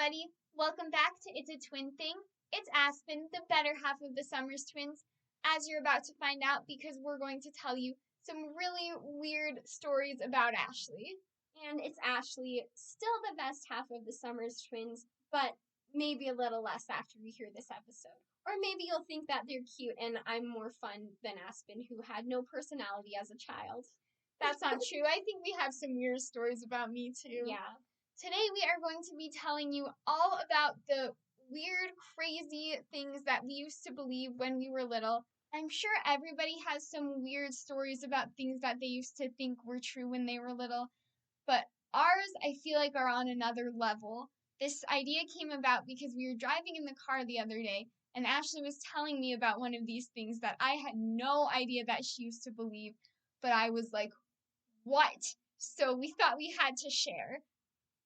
everybody. Welcome back to It's a Twin Thing. It's Aspen, the better half of the Summers twins, as you're about to find out because we're going to tell you some really weird stories about Ashley. And it's Ashley, still the best half of the Summers twins, but maybe a little less after we hear this episode. Or maybe you'll think that they're cute and I'm more fun than Aspen, who had no personality as a child. That's not true. I think we have some weird stories about me too. Yeah. Today we are going to be telling you all about the weird, crazy things that we used to believe when we were little. I'm sure everybody has some weird stories about things that they used to think were true when they were little, but ours, I feel like, are on another level. This idea came about because we were driving in the car the other day, and Ashley was telling me about one of these things that I had no idea that she used to believe, but I was like, what? So we thought we had to share.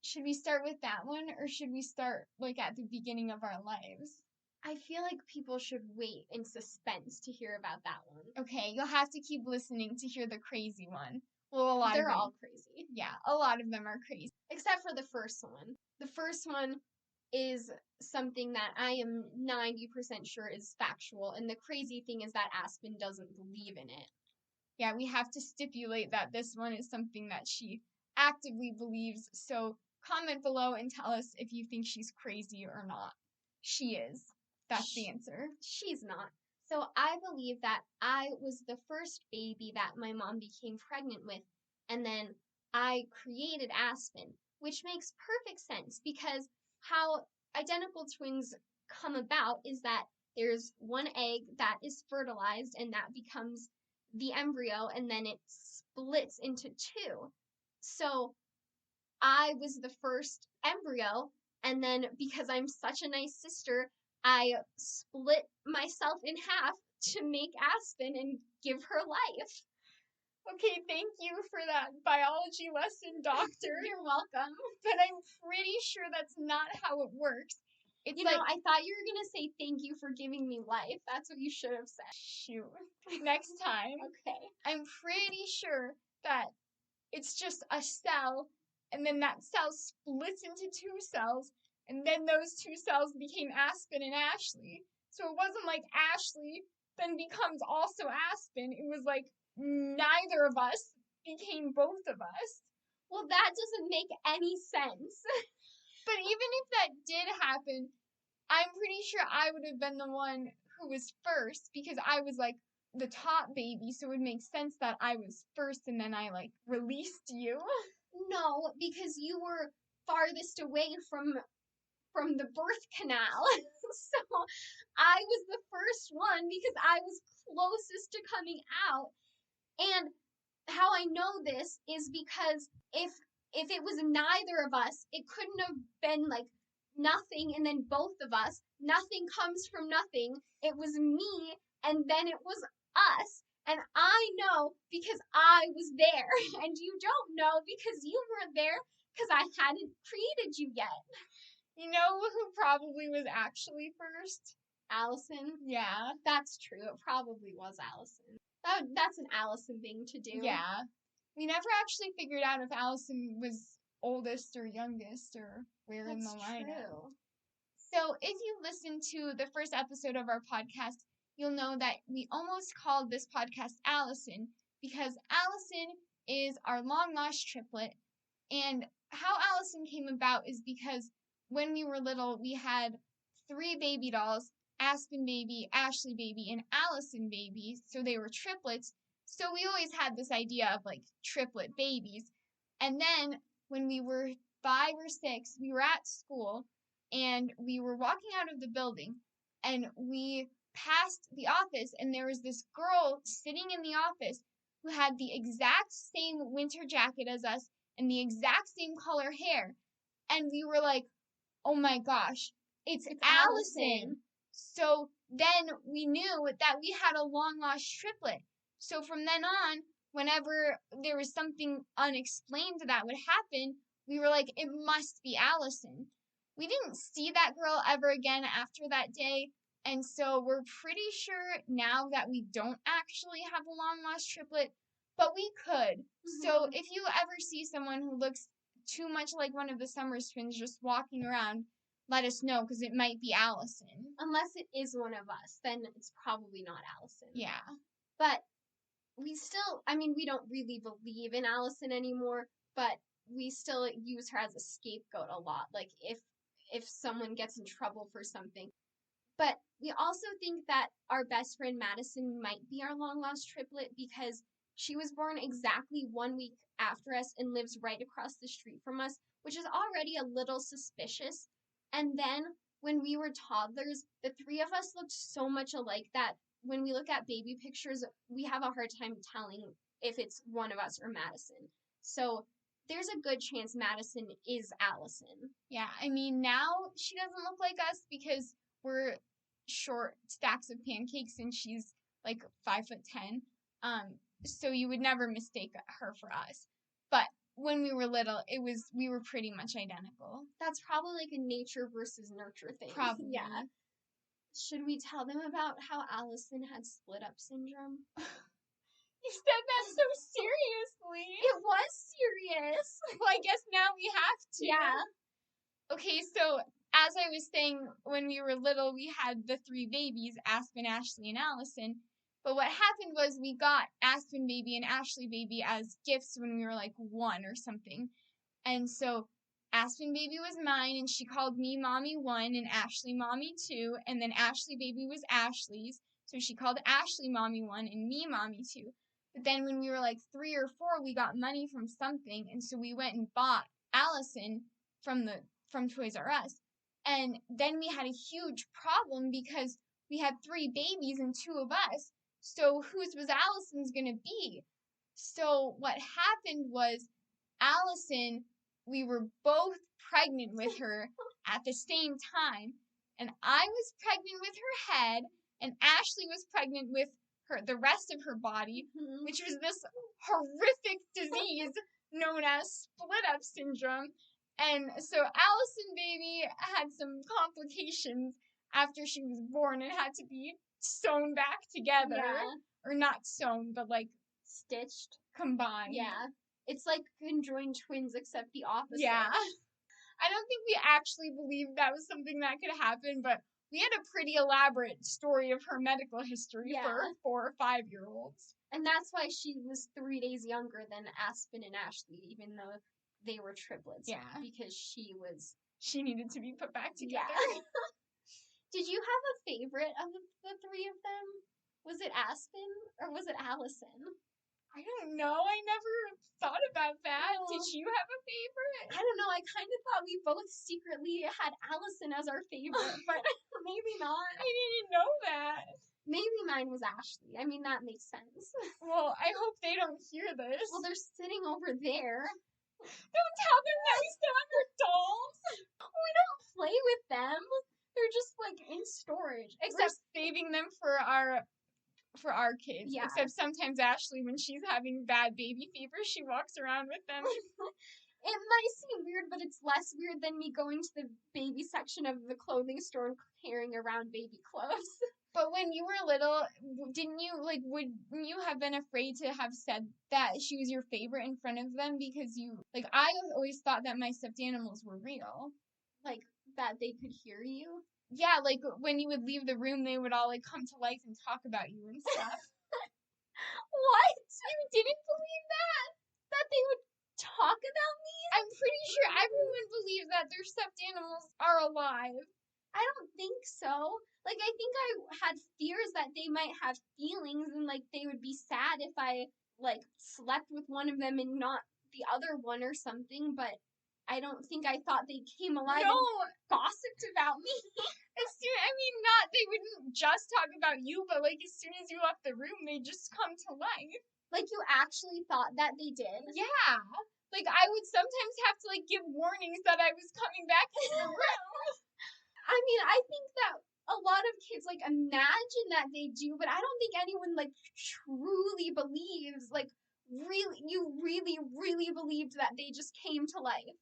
Should we start with that one, or should we start, at the beginning of our lives? I feel like people should wait in suspense to hear about that one. Okay, you'll have to keep listening to hear the crazy one. Well, They're all crazy. Yeah, a lot of them are crazy. Except for the first one. The first one is something that I am 90% sure is factual, and the crazy thing is that Aspen doesn't believe in it. Yeah, we have to stipulate that this one is something that she actively believes, so comment below and tell us if you think she's crazy or not. She is. That's the answer. She's not. So I believe that I was the first baby that my mom became pregnant with, and then I created Aspen, which makes perfect sense because how identical twins come about is that there's one egg that is fertilized and that becomes the embryo, and then it splits into two. So I was the first embryo, and then because I'm such a nice sister, I split myself in half to make Aspen and give her life. Okay, thank you for that biology lesson, doctor. You're welcome. But I'm pretty sure that's not how it works. It's I thought you were going to say thank you for giving me life. That's what you should have said. Shoot. Next time. Okay. I'm pretty sure that it's just a cell, and then that cell splits into two cells, and then those two cells became Aspen and Ashley. So it wasn't like Ashley then becomes also Aspen. It was like neither of us became both of us. Well, that doesn't make any sense. But even if that did happen, I'm pretty sure I would have been the one who was first because I was like the top baby, so it would make sense that I was first and then I released you. No, because you were farthest away from the birth canal. So I was the first one because I was closest to coming out. And how I know this is because if it was neither of us, it couldn't have been nothing and then both of us. Nothing comes from nothing. It was me and then it was us. And I know because I was there. And you don't know because you weren't there because I hadn't created you yet. You know who probably was actually first? Allison? Yeah. That's true. It probably was Allison. That's an Allison thing to do. Yeah. We never actually figured out if Allison was oldest or youngest or where in the line. True. So if you listen to the first episode of our podcast, you'll know that we almost called this podcast Allison because Allison is our long-lost triplet. And how Allison came about is because when we were little, we had 3 baby dolls, Aspen baby, Ashley baby, and Allison baby. So they were triplets. So we always had this idea of triplet babies. And then when we were 5 or 6, we were at school and we were walking out of the building and we passed the office and there was this girl sitting in the office who had the exact same winter jacket as us and the exact same color hair. And we were like, oh my gosh, it's Allison. So then we knew that we had a long-lost triplet. So from then on, whenever there was something unexplained that would happen, we were like, it must be Allison. We didn't see that girl ever again after that day, and so we're pretty sure now that we don't actually have a long-lost triplet, but we could. Mm-hmm. So if you ever see someone who looks too much like one of the Summers twins just walking around, let us know, because it might be Allison. Unless it is one of us, then it's probably not Allison. Yeah. But we still, we don't really believe in Allison anymore, but we still use her as a scapegoat a lot. Like, if someone gets in trouble for something. But we also think that our best friend Madison might be our long-lost triplet because she was born exactly 1 week after us and lives right across the street from us, which is already a little suspicious. And then when we were toddlers, the three of us looked so much alike that when we look at baby pictures, we have a hard time telling if it's one of us or Madison. So there's a good chance Madison is Allison. Yeah, I mean, now she doesn't look like us because we're short stacks of pancakes and she's like 5'10". So you would never mistake her for us. But when we were little, we were pretty much identical. That's probably like a nature versus nurture thing. Probably. Yeah. Should we tell them about how Allison had split up syndrome? You said that so seriously. It was serious. Well, I guess now we have to. Yeah. Okay, so as I was saying, when we were little, we had the 3 babies, Aspen, Ashley, and Allison. But what happened was we got Aspen baby and Ashley baby as gifts when we were like 1 or something. And so Aspen baby was mine, and she called me Mommy 1 and Ashley Mommy 2. And then Ashley baby was Ashley's, so she called Ashley Mommy 1 and me Mommy 2. But then when we were like 3 or 4, we got money from something, and so we went and bought Allison from Toys R Us. And then we had a huge problem because we had 3 babies and 2 of us. So whose was Allison's gonna be? So what happened was Allison, we were both pregnant with her at the same time. And I was pregnant with her head, and Ashley was pregnant with the rest of her body, which was this horrific disease known as split-up syndrome. And so Allison baby had some complications after she was born and had to be sewn back together. Yeah. Or not sewn, but like stitched. Combined. Yeah. It's like conjoined twins except the opposite. Yeah. I don't think we actually believed that was something that could happen, but we had a pretty elaborate story of her medical history for 4 or 5-year-olds. And that's why she was 3 days younger than Aspen and Ashley, even though they were triplets. Yeah. Because she needed to be put back together. Yeah. Did you have a favorite of the 3 of them? Was it Aspen or was it Allison? I don't know. I never thought about that. No. Did you have a favorite? I don't know. I kind of thought we both secretly had Allison as our favorite, but maybe not. I didn't know that. Maybe mine was Ashley. I mean, that makes sense. Well, I hope they don't hear this. Well, they're sitting over there. Don't tell them that we still have our dolls. We don't play with them. They're just like in storage. Except we're saving them for our kids. Yeah. Except sometimes Ashley, when she's having bad baby fever, she walks around with them. It might seem weird, but it's less weird than me going to the baby section of the clothing store and carrying around baby clothes. But when you were little, wouldn't you have been afraid to have said that she was your favorite in front of them? Because I always thought that my stuffed animals were real. Like, that they could hear you? Yeah, like, when you would leave the room, they would all, come to life and talk about you and stuff. What? You didn't believe that? That they would talk about me? I'm pretty sure everyone believes that their stuffed animals are alive. I don't think so. I think I had fears that they might have feelings and, they would be sad if I, slept with one of them and not the other one or something, but I don't think I thought they came alive and gossiped about me. They wouldn't just talk about you, but, as soon as you left the room, they just come to life. You actually thought that they did? Yeah. I would sometimes have to, give warnings that I was coming back into the room. I think that a lot of kids, imagine that they do, but I don't think anyone, truly believes, you really believed that they just came to life.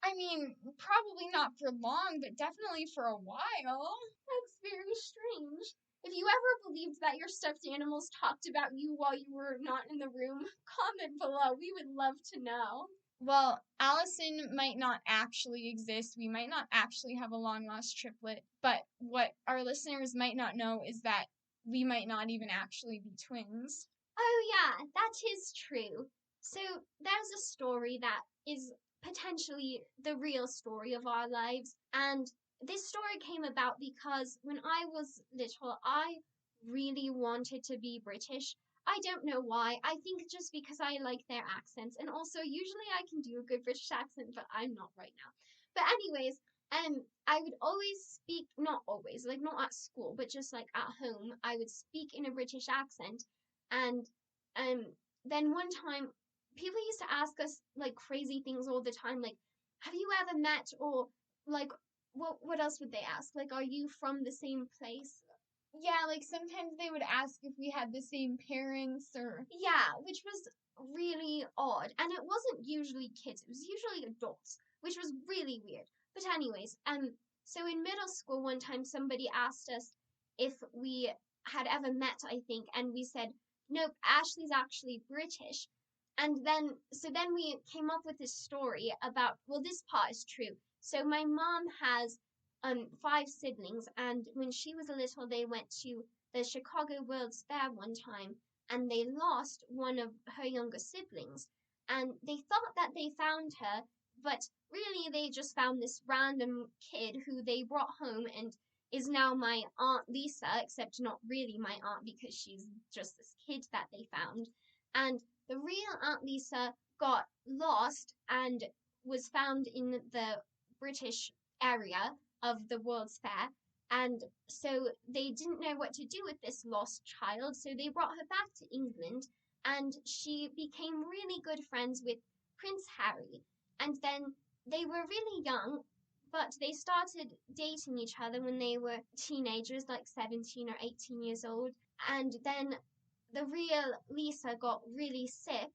Probably not for long, but definitely for a while. That's very strange. If you ever believed that your stuffed animals talked about you while you were not in the room, comment below. We would love to know. Well, Allison might not actually exist. We might not actually have a long-lost triplet. But what our listeners might not know is that we might not even actually be twins. Oh, yeah, that is true. So there's a story that is potentially the real story of our lives. And this story came about because when I was little, I really wanted to be British. I don't know why. I think just because I like their accents. And also, usually I can do a good British accent, but I'm not right now. But anyways, I would always speak, not always, like not at school, but just like at home, I would speak in a British accent. And um, then one time, people used to ask us like crazy things all the time, like, "Have you ever met?" or like, "What else would they ask? Like, are you from the same place?" Yeah, like sometimes they would ask if we had the same parents or. Yeah, which was really odd, and it wasn't usually kids; it was usually adults, which was really weird. But anyways, so in middle school, one time somebody asked us if we had ever met, I think, and we said, "Nope, Ashley's actually British." And then we came up with this story about, well, this part is true. So my mom has five siblings, and when she was little, they went to the Chicago World's Fair one time, and they lost one of her younger siblings. And they thought that they found her, but really they just found this random kid who they brought home and is now my Aunt Lisa, except not really my aunt because she's just this kid that they found. And the real Aunt Lisa got lost and was found in the British area of the World's Fair. And so they didn't know what to do with this lost child, so they brought her back to England, and she became really good friends with Prince Harry. And then they were really young, but they started dating each other when they were teenagers, like 17 or 18 years old. And then the real Lisa got really sick,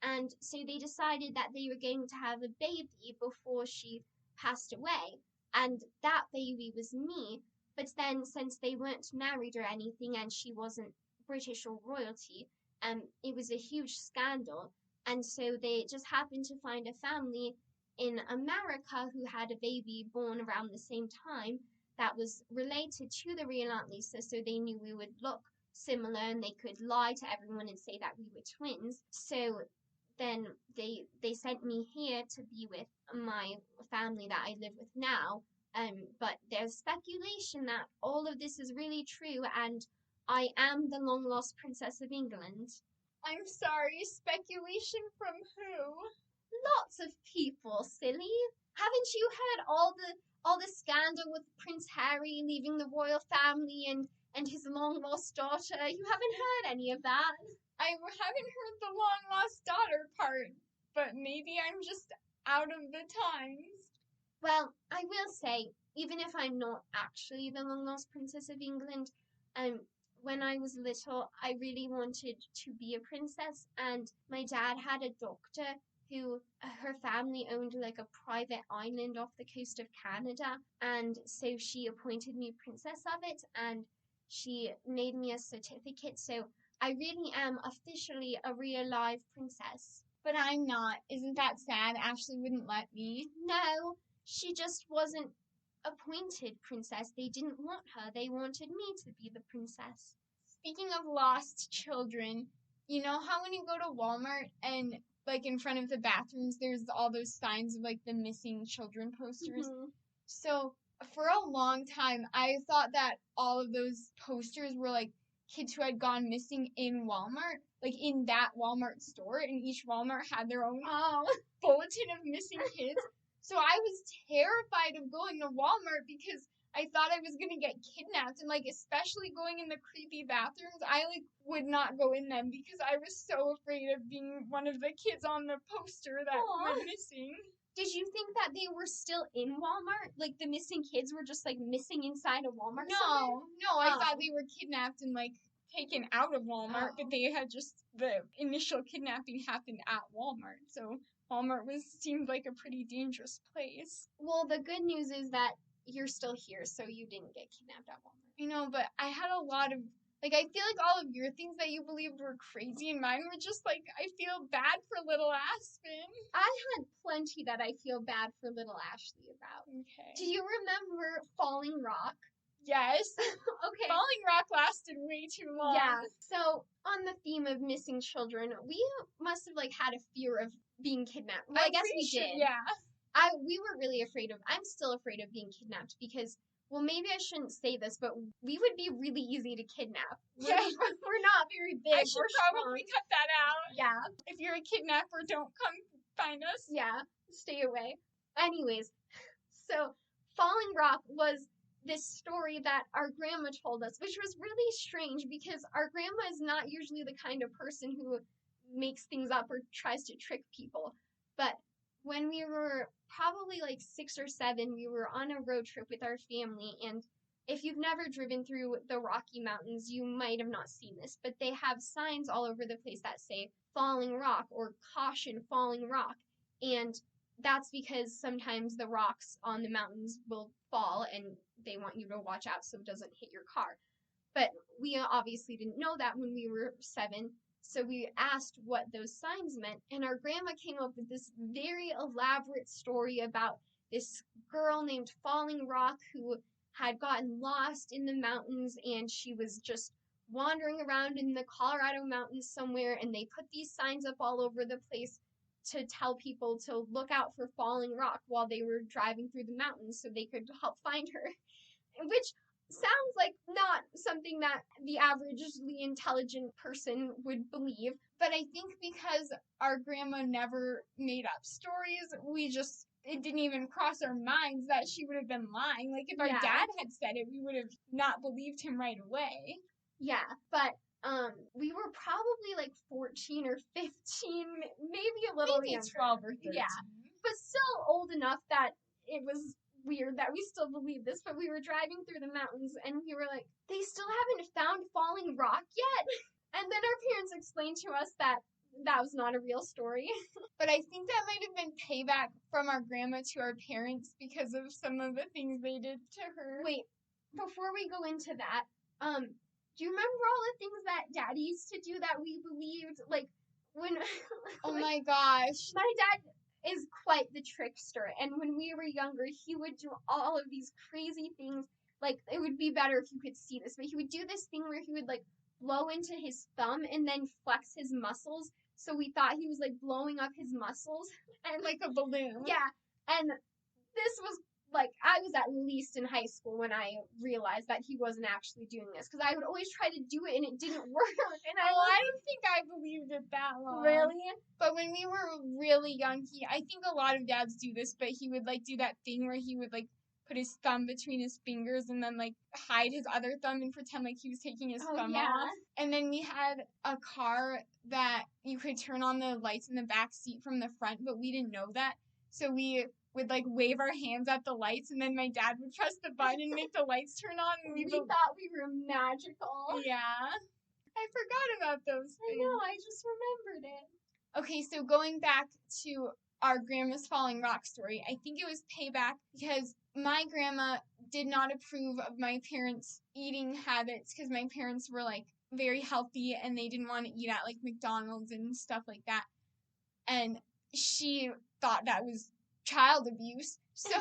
and so they decided that they were going to have a baby before she passed away. And that baby was me. But then, since they weren't married or anything, and she wasn't British or royalty, it was a huge scandal. And so they just happened to find a family in America who had a baby born around the same time that was related to the real Aunt Lisa, so they knew we would look similar and they could lie to everyone and say that we were twins. So then they sent me here to be with my family that I live with now. But there's speculation that all of this is really true, and I am the long lost Princess of England. I'm sorry, speculation from who? Lots of people, silly. Haven't you heard all the scandal with Prince Harry leaving the royal family and his long lost daughter? You haven't heard any of that? I haven't heard the long lost daughter part, but maybe I'm just out of the times. Well, I will say, even if I'm not actually the long lost Princess of England, when I was little, I really wanted to be a princess, and my dad had a doctor who her family owned like a private island off the coast of Canada, and so she appointed me princess of it, and she made me a certificate, so I really am officially a real live princess. But I'm not. Isn't that sad? Ashley wouldn't let me. No, she just wasn't appointed princess. They didn't want her. They wanted me to be the princess. Speaking of lost children, you know how when you go to Walmart and like in front of the bathrooms there's all those signs of like the missing children posters? Mm-hmm. So for a long time I thought that all of those posters were like kids who had gone missing in Walmart, like in that Walmart store, and each Walmart had their own bulletin of missing kids. So I was terrified of going to Walmart because I thought I was gonna get kidnapped, and like especially going in the creepy bathrooms, I like would not go in them because I was so afraid of being one of the kids on the poster that went missing. Did you think that they were still in Walmart? Like the missing kids were just like missing inside a Walmart? No, I thought they were kidnapped and like taken out of Walmart, but they had just, the initial kidnapping happened at Walmart, so Walmart seemed like a pretty dangerous place. Well, the good news is that you're still here, so you didn't get kidnapped at Walmart. You know, but I had a lot of Like, I feel like all of your things that you believed were crazy, and mine were just like, I feel bad for little Aspen. I had plenty that I feel bad for little Ashley about. Okay. Do you remember Falling Rock? Yes. Okay. Falling Rock lasted way too long. Yeah. So, on the theme of missing children, we must have, like, had a fear of being kidnapped. Well, I guess we did. Yeah. We were really afraid of, I'm still afraid of being kidnapped because, well, maybe I shouldn't say this, but we would be really easy to kidnap. Yeah. We're not very big. I should probably cut that out. Yeah. If you're a kidnapper, don't come find us. Yeah. Stay away. Anyways, so Falling Rock was this story that our grandma told us, which was really strange because our grandma is not usually the kind of person who makes things up or tries to trick people. But when we were probably like 6 or 7, we were on a road trip with our family, and if you've never driven through the Rocky Mountains, you might have not seen this, but they have signs all over the place that say Falling Rock or Caution Falling Rock. And that's because sometimes the rocks on the mountains will fall and they want you to watch out so it doesn't hit your car. But we obviously didn't know that when we were 7, so we asked what those signs meant, and our grandma came up with this very elaborate story about this girl named Falling Rock who had gotten lost in the mountains, and she was just wandering around in the Colorado mountains somewhere, and they put these signs up all over the place to tell people to look out for Falling Rock while they were driving through the mountains so they could help find her, which sounds like not something that the averagely intelligent person would believe. But I think because our grandma never made up stories, it didn't even cross our minds that she would have been lying. Like, if our dad had said it, we would have not believed him right away. Yeah, but we were probably like 14 or 15, maybe a little younger. 12 or 13. Yeah, but still old enough that it was weird that we still believe this, but we were driving through the mountains and we were like, they still haven't found Falling Rock yet? And then our parents explained to us that that was not a real story. But I think that might have been payback from our grandma to our parents because of some of the things they did to her. Wait, before we go into that, do you remember all the things that Daddy used to do that we believed? Like, when... Oh my gosh. My dad is quite the trickster, and when we were younger, he would do all of these crazy things. Like, it would be better if you could see this, but he would do this thing where he would, like, blow into his thumb and then flex his muscles, so we thought he was, like, blowing up his muscles. And like a balloon. Yeah, and this was, like, I was at least in high school when I realized that he wasn't actually doing this, because I would always try to do it and it didn't work. And I don't think I believed it that long. Really? But when we were really young, I think a lot of dads do this, but he would, like, do that thing where he would, like, put his thumb between his fingers and then, like, hide his other thumb and pretend like he was taking his thumb off. And then we had a car that you could turn on the lights in the back seat from the front, but we didn't know that. So we would, like, wave our hands at the lights, and then my dad would press the button and make the lights turn on. And we thought we were magical. Yeah. I forgot about those things. I know, I just remembered it. Okay, so going back to our grandma's Falling Rock story, I think it was payback because my grandma did not approve of my parents' eating habits because my parents were, like, very healthy and they didn't want to eat at, like, McDonald's and stuff like that. And she thought that was child abuse. So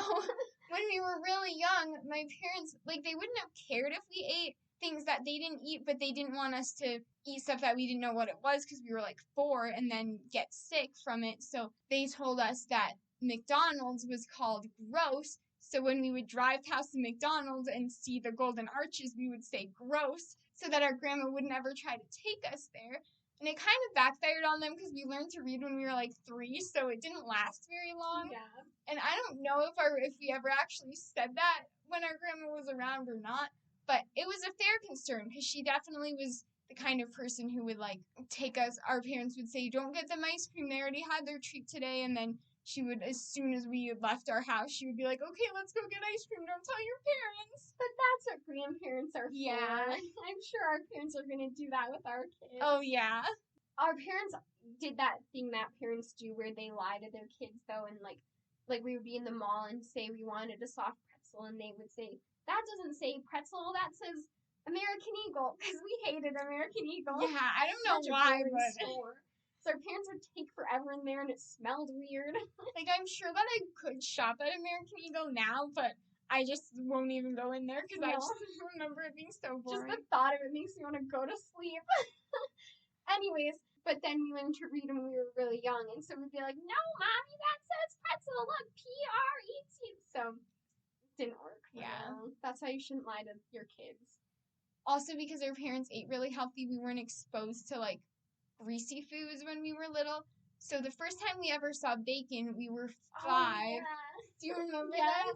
when we were really young, my parents, like, they wouldn't have cared if we ate things that they didn't eat, but they didn't want us to eat stuff that we didn't know what it was because we were, like, 4 and then get sick from it. So they told us that McDonald's was called gross. So when we would drive past the McDonald's and see the golden arches, we would say gross so that our grandma would never try to take us there. And it kind of backfired on them because we learned to read when we were, like, 3, so it didn't last very long. Yeah. And I don't know if we ever actually said that when our grandma was around or not, but it was a fair concern because she definitely was the kind of person who would, like, take us. Our parents would say, don't get them ice cream, they already had their treat today, and then she would, as soon as we left our house, she would be like, okay, let's go get ice cream, don't tell your parents. But that's what grandparents are for. Yeah. I'm sure our parents are going to do that with our kids. Oh, yeah. Our parents did that thing that parents do where they lie to their kids, though, and, like we would be in the mall and say we wanted a soft pretzel, and they would say, that doesn't say pretzel, that says American Eagle, because we hated American Eagle. Yeah, I don't know Such a why, boring but store. So our parents would take forever in there, and it smelled weird. like I'm sure that I could shop at American Eagle now, but I just won't even go in there because I No. just remember it being so Just boring. the thought of it makes me want to go to sleep. Anyways, but then we went to read them when we were really young, and so we'd be like, "No, mommy, that says pretzel. Look, PRET." So it didn't work. Yeah. That's why you shouldn't lie to your kids. Also, because our parents ate really healthy, we weren't exposed to like greasy foods when we were little. So the first time we ever saw bacon, we were 5. Oh, yeah. Do you remember Yes. that?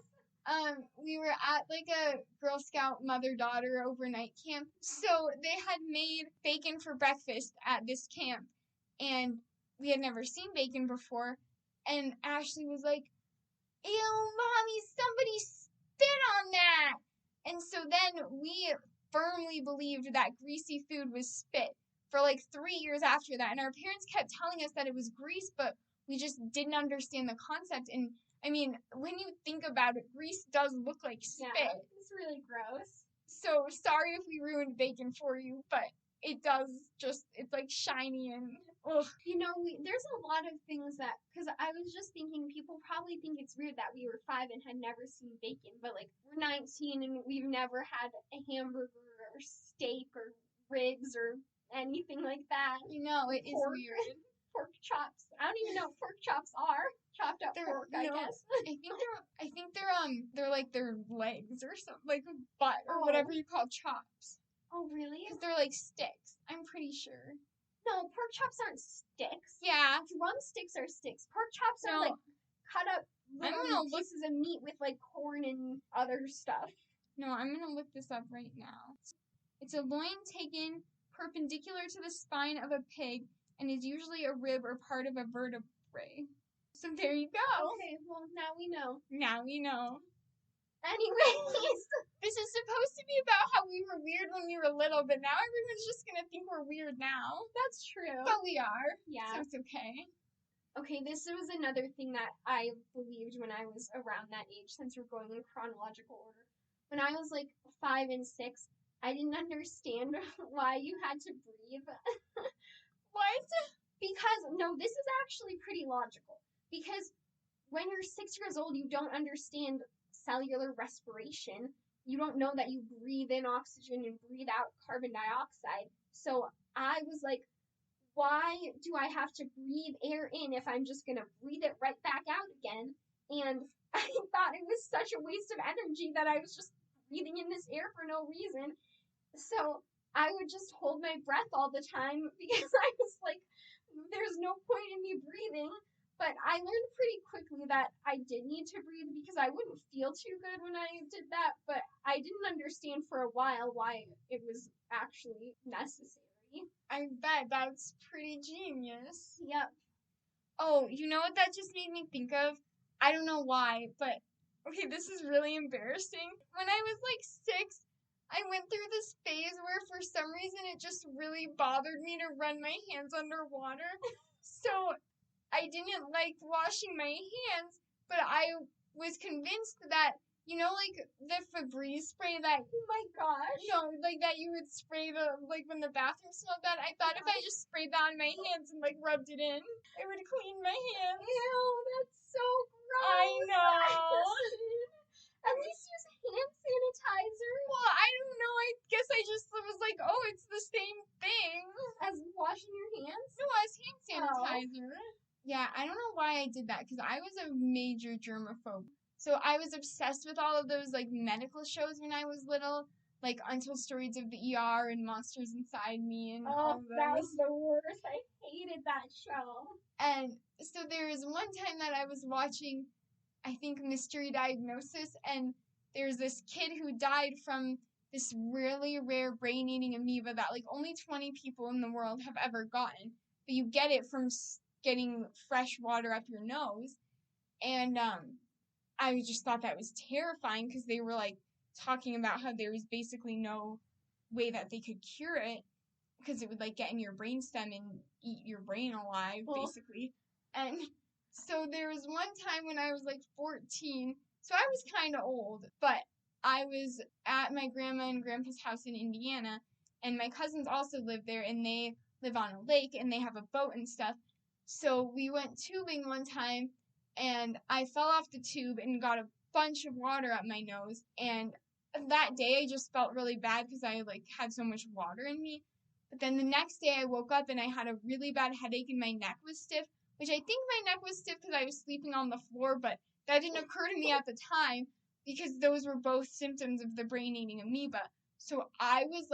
We were at like a Girl Scout mother-daughter overnight camp. So they had made bacon for breakfast at this camp, and we had never seen bacon before. And Ashley was like, "Ew, Mommy, somebody spit on that!" And so then we firmly believed that greasy food was spit for like 3 years after that. And our parents kept telling us that it was grease, but we just didn't understand the concept. And I mean, when you think about it, grease does look like spit. Yeah, it's really gross. So sorry if we ruined bacon for you, but it does just, it's like shiny and ugh. You know, there's a lot of things that, because I was just thinking, people probably think it's weird that we were 5 and had never seen bacon, but like we're 19 and we've never had a hamburger or steak or ribs or anything like that. You know, it is Pork. weird. Pork chops. I don't even know what pork chops are. Chopped up pork, I guess. I think they're like their legs or something, like butt or whatever you call chops. Oh, really? Because they're like sticks. I'm pretty sure. No, pork chops aren't sticks. Yeah. Drumsticks are sticks. Pork chops are like cut up little pieces of meat with like corn and other stuff. No, I'm gonna look this up right now. It's a loin taken perpendicular to the spine of a pig and is usually a rib or part of a vertebrae. So there you go. Okay, well now we know. Now we know. Anyways, this is supposed to be about how we were weird when we were little, but now everyone's just gonna think we're weird now. That's true. But we are. Yeah. So it's okay. Okay, this was another thing that I believed when I was around that age, since we're going in chronological order. When I was like 5 and 6, I didn't understand why you had to breathe. What? Because, no, this is actually pretty logical. Because when you're 6 years old, you don't understand cellular respiration. You don't know that you breathe in oxygen and breathe out carbon dioxide. So I was like, why do I have to breathe air in if I'm just going to breathe it right back out again? And I thought it was such a waste of energy that I was just breathing in this air for no reason. So I would just hold my breath all the time because I was like, there's no point in me breathing. But I learned pretty quickly that I did need to breathe because I wouldn't feel too good when I did that. But I didn't understand for a while why it was actually necessary. I bet that's pretty genius. Yep. Oh, you know what that just made me think of? I don't know why, but okay, this is really embarrassing. When I was like 6, I went through this phase where for some reason it just really bothered me to run my hands underwater. So I didn't like washing my hands, but I was convinced that, you know, like the Febreze spray that, oh my gosh. No, like that you would spray like when the bathroom smelled bad. I thought if I just sprayed that on my hands and like rubbed it in, it would clean my hands. Ew, that's so gross. I know. At least use hand sanitizer. Well, I don't know. I guess I just was like, oh, it's the same thing. As washing your hands? No, as hand sanitizer. Oh. Yeah, I don't know why I did that, because I was a major germaphobe. So I was obsessed with all of those, like, medical shows when I was little, like Untold Stories of the ER and Monsters Inside Me and all of those. That was the worst. I hated that show. And so there was one time that I was watching, I think, Mystery Diagnosis, and there's this kid who died from this really rare brain-eating amoeba that, like, only 20 people in the world have ever gotten. But you get it from getting fresh water up your nose. And I just thought that was terrifying because they were like talking about how there was basically no way that they could cure it because it would like get in your brainstem and eat your brain alive, basically. And so there was one time when I was like 14, so I was kind of old, but I was at my grandma and grandpa's house in Indiana, and my cousins also live there, and they live on a lake, and they have a boat and stuff. So we went tubing one time, and I fell off the tube and got a bunch of water up my nose, and that day I just felt really bad because I had so much water in me. But then the next day I woke up and I had a really bad headache and my neck was stiff, which I think my neck was stiff because I was sleeping on the floor, but that didn't occur to me at the time because those were both symptoms of the brain-eating amoeba. So I was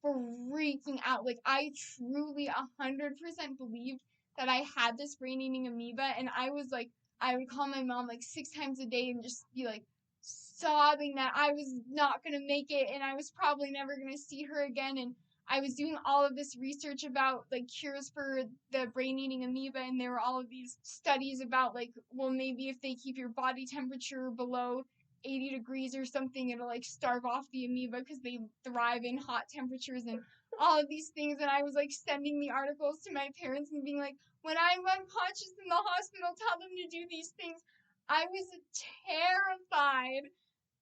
freaking out. I truly 100% believed that I had this brain-eating amoeba, and I would call my mom 6 times a day and just be sobbing that I was not going to make it and I was probably never going to see her again. And I was doing all of this research about cures for the brain-eating amoeba, and there were all of these studies about well, maybe if they keep your body temperature below 80 degrees or something, it'll starve off the amoeba because they thrive in hot temperatures and all of these things. And I was sending the articles to my parents and being when I'm unconscious in the hospital, tell them to do these things. I was terrified.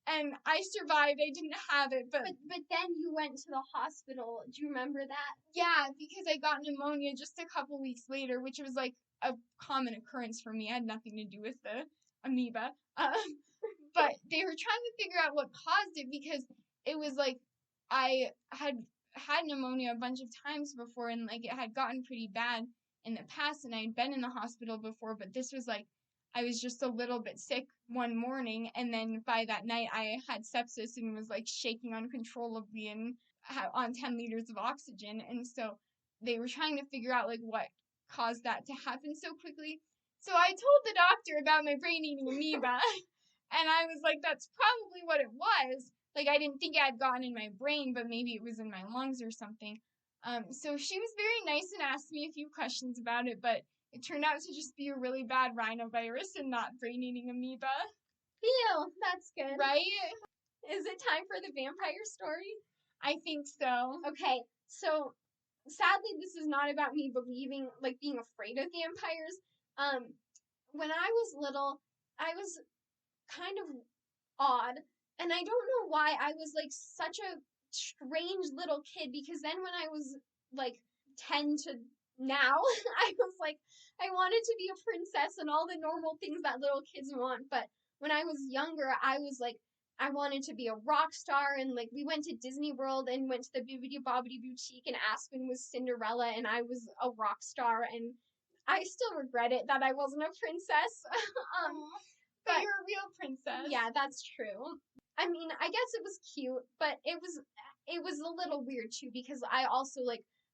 And I survived. I didn't have it, but then you went to the hospital. Do you remember that? Yeah, because I got pneumonia just a couple weeks later, which was a common occurrence for me. It had nothing to do with the amoeba. But they were trying to figure out what caused it because it was I had pneumonia a bunch of times before, and it had gotten pretty bad in the past, and I had been in the hospital before, but this was I was just a little bit sick one morning, and then by that night I had sepsis and was shaking uncontrollably and on 10 liters of oxygen. And so they were trying to figure out what caused that to happen so quickly. So I told the doctor about my brain-eating amoeba, and I was that's probably what it was. I didn't think it had gotten in my brain, but maybe it was in my lungs or something. So she was very nice and asked me a few questions about it, but it turned out to just be a really bad rhinovirus and not brain-eating amoeba. Ew, that's good. Right? Is it time for the vampire story? I think so. Okay, so sadly this is not about me believing, being afraid of vampires. When I was little, I was kind of odd, and I don't know why I was such a strange little kid, because then when I was 10 to now, I was I wanted to be a princess and all the normal things that little kids want. But when I was younger, I was I wanted to be a rock star, and we went to Disney World and went to the Bibbidi Bobbidi Boutique, and Aspen was Cinderella and I was a rock star, and I still regret it that I wasn't a princess. But you're a real princess. Yeah, that's true. I mean, I guess it was cute, but it was a little weird too, because I also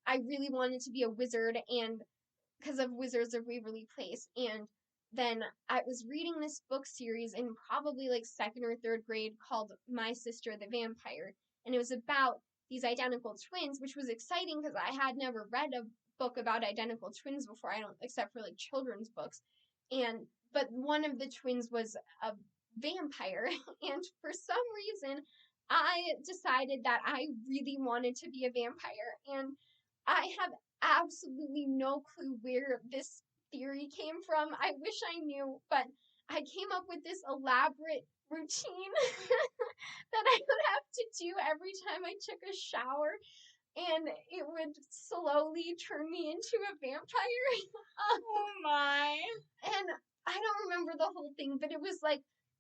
I really wanted to be a wizard, and because of Wizards of Waverly Place. And then I was reading this book series in probably 2nd or 3rd grade called My Sister the Vampire, and it was about these identical twins, which was exciting because I had never read a book about identical twins before, except for children's books. But one of the twins was a vampire, and for some reason I decided that I really wanted to be a vampire, and I have absolutely no clue where this theory came from. I wish I knew, but I came up with this elaborate routine that I would have to do every time I took a shower, and it would slowly turn me into a vampire. Oh my. And I don't remember the whole thing, but it was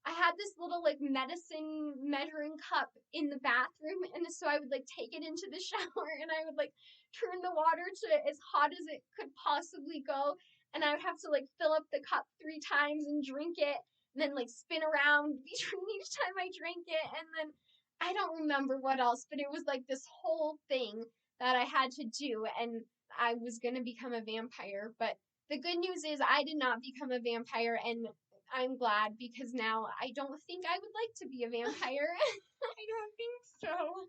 I had this little medicine measuring cup in the bathroom, and so I would take it into the shower, and I would turn the water to as hot as it could possibly go, and I would have to fill up the cup 3 times and drink it, and then spin around between each time I drank it, and then I don't remember what else, but it was this whole thing that I had to do, and I was gonna become a vampire. But the good news is I did not become a vampire, and I'm glad, because now I don't think I would like to be a vampire. I don't think so.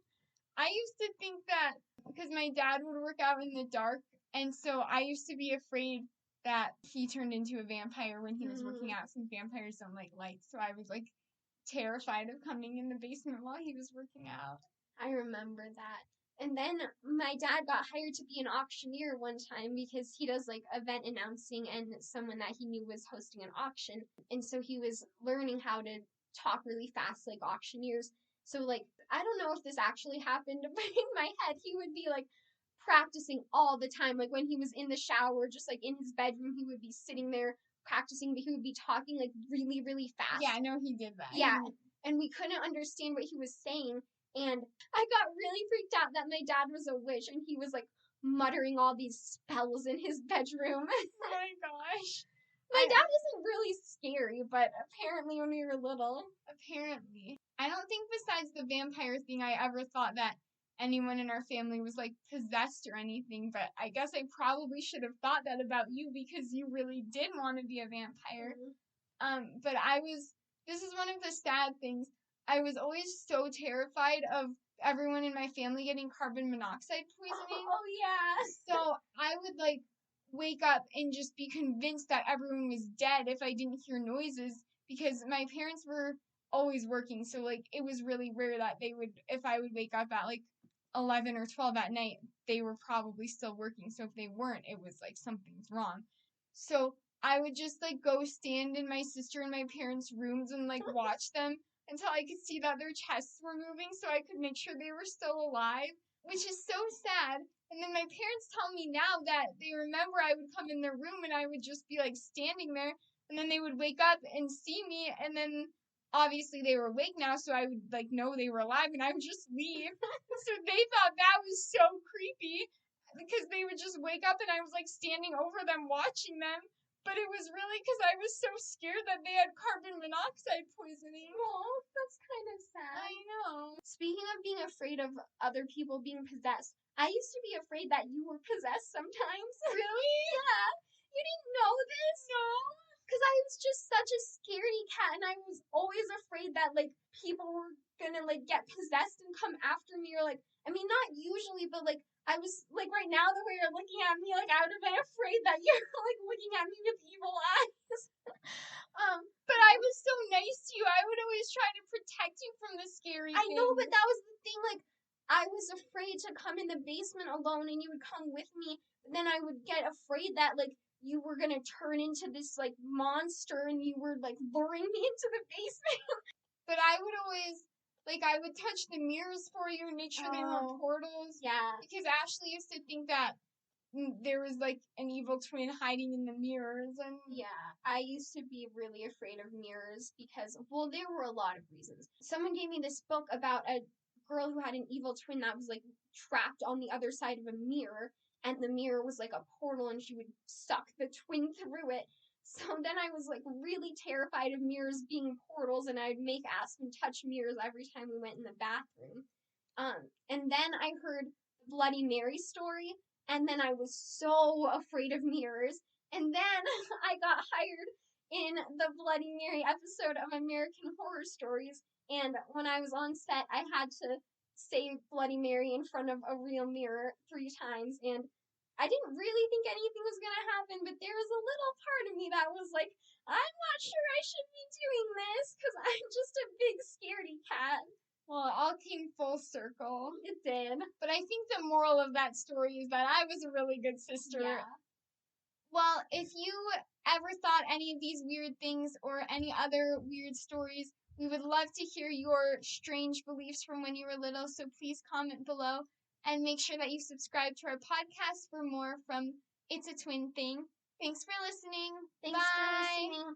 I used to think that because my dad would work out in the dark, and so I used to be afraid that he turned into a vampire when he was working out, since vampires don't like light. So I was terrified of coming in the basement while he was working out. I remember that. And then my dad got hired to be an auctioneer one time, because he does event announcing, and someone that he knew was hosting an auction. And so he was learning how to talk really fast like auctioneers. So, like, I don't know if this actually happened, but in my head, he would be, like, practicing all the time. Like, when he was in the shower, just, like, in his bedroom, he would be sitting there practicing, but he would be talking, like, really, really fast. Yeah, I know he did that. Yeah, and we couldn't understand what he was saying, and I got really freaked out that my dad was a witch, and he was, like, muttering all these spells in his bedroom. Oh my gosh. My dad isn't really scary, but apparently when we were little. Apparently. I don't think besides the vampire thing I ever thought that anyone in our family was like possessed or anything, but I guess I probably should have thought that about you because you really did want to be a vampire. But this is one of the sad things. I was always so terrified of everyone in my family getting carbon monoxide poisoning. Oh yeah. So I would like wake up and just be convinced that everyone was dead if I didn't hear noises because my parents were always working. So like it was really rare that they would, if I would wake up at like 11 or 12 at night, they were probably still working. So if they weren't, it was like something's wrong. So I would just like go stand in my sister and my parents' rooms and like watch them until I could see that their chests were moving so I could make sure they were still alive, which is so sad. And then my parents tell me now that they remember I would come in their room and I would just be like standing there and then they would wake up and see me and then obviously they were awake now so I would like know they were alive and I would just leave. So they thought that was so creepy because they would just wake up and I was like standing over them watching them. But it was really because I was so scared that they had carbon monoxide poisoning. Oh, that's kind of sad. I know. Speaking of being afraid of other people being possessed, I used to be afraid that you were possessed sometimes. Really? Yeah. You didn't know this? No. Because I was just such a scaredy cat, and I was always afraid that, like, people were gonna, like, get possessed and come after me, or, like, I mean, not usually, but, like, I was, like, right now, the way you're looking at me, like, I would have been afraid that you're, like, looking at me with evil eyes. But I was so nice to you. I would always try to protect you from the scary I know, things. but that was the thing, like, I was afraid to come in the basement alone, and you would come with me, but then I would get afraid that, like, you were gonna turn into this, like, monster, and you were, like, luring me into the basement. But I would always, like, I would touch the mirrors for you and make sure they weren't portals. Yeah. Because Ashley used to think that there was, like, an evil twin hiding in the mirrors. And Yeah, I used to be really afraid of mirrors because, well, there were a lot of reasons. Someone gave me this book about a girl who had an evil twin that was, like, trapped on the other side of a mirror, and the mirror was, like, a portal, and she would suck the twin through it. So then I was, like, really terrified of mirrors being portals, and I'd make Aspen touch mirrors every time we went in the bathroom. And then I heard the Bloody Mary story, and then I was so afraid of mirrors. And then I got hired in the Bloody Mary episode of American Horror Stories. And when I was on set, I had to say Bloody Mary in front of a real mirror 3 times. And I didn't really think anything was going to happen, but there was a little part of me that was like, I'm not sure I should be doing this because I'm just a big scaredy cat. well, it all came full circle. It did. But I think the moral of that story is that I was a really good sister. Yeah. Well, if you ever thought any of these weird things or any other weird stories, we would love to hear your strange beliefs from when you were little, so please comment below and make sure that you subscribe to our podcast for more from It's a Twin Thing. Thanks for listening. Thanks Bye. for listening.